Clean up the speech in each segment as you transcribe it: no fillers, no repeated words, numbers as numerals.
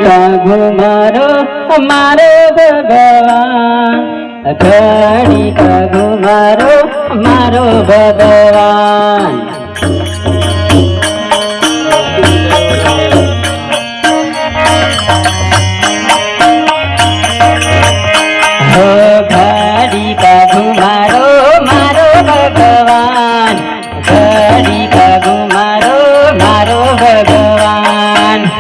घुमारो मारो भगवान, घड़ी का घुमारो मारो भगवान। हो घड़ी का घुमारो मारो भगवान, घड़ी का घुमारो मारो भगवान।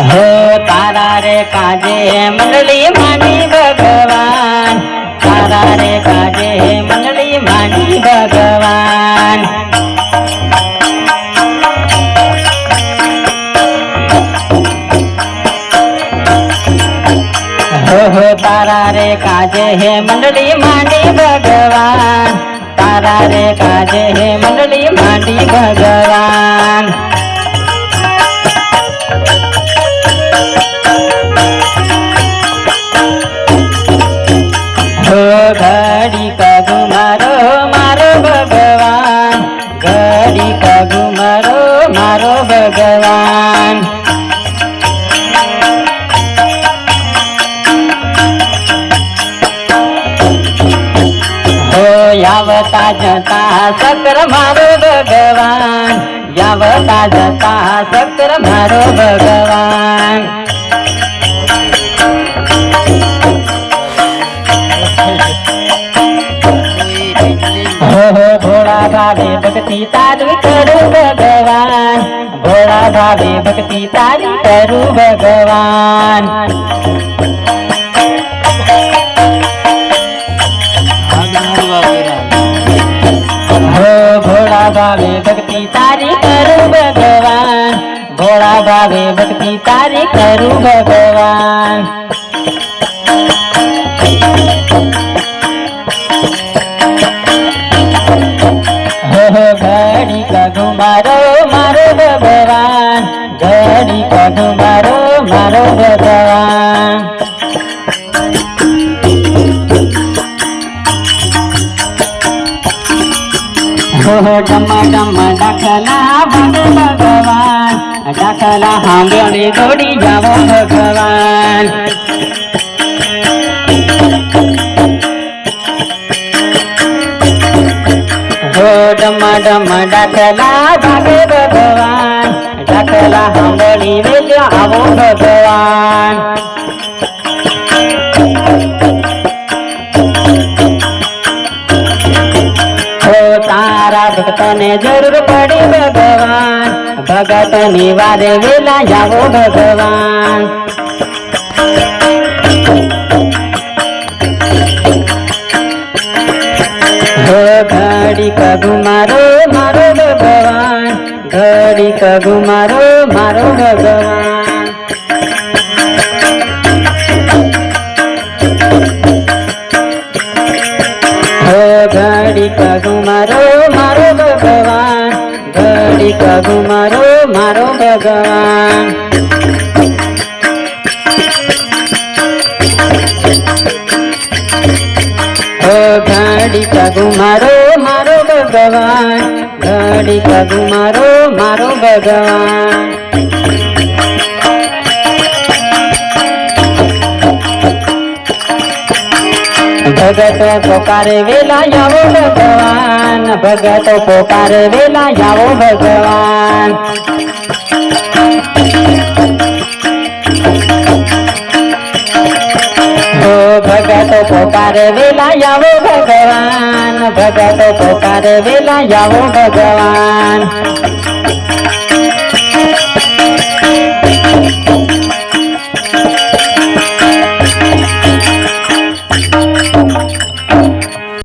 हो तारा रे काजे मंडली मानी भगवान, तारा रे काजे मंडली मानी भगवान। हो तारा रे काजे हे मंडली मानी भगवान, तारा रे काजे हे मंडली मानी भगवान। हो घड़ी का घुमारो मारो भगवान, घड़ी का घुमारो मारो भगवान। हो यावता जता सक्र मारो भगवान, यावता जता सक्र मारो भगवान। हो भोला भावे भक्ति तारी करू भगवान, भोला भावे भक्ति तारी करू भगवान। हो भोला भावे भक्ति तारी करू भगवान, भोला भावे भक्ति तारी करू भगवान। हो घड़ी का घुमारो मारो भगवान, घड़ी का घुमारो मारो भगवान। हो डमा डमा डाकला बाबू भगवान, डाकला हांबोड़ी दौड़ी जाओ भगवान। हो डमा डमा डाकला भागे भगवान, डाकला हांबोड़ी वे आवो भगवान। तारा भक्तने जरूर पड़ी भगवान, भगत निवारे वेला जावो भगवान। हो घड़ी का घुमारो मारो भगवान, घड़ी का घुमारो मारो भगवान। हो घड़ी का घुमारो मारो भगवान, घड़ी का घुमारो मारो भगवान। हो घड़ी का घुमारो मारो भगवान, घड़ी का घुमारो मारो भगवान। भगत पोकारे वेला यावो भगवान, भगत पोकारे वेला यावो भगवान। हो भगत पोकारे वेला यावो भगवान, भगत पोकारे वेला यावो भगवान।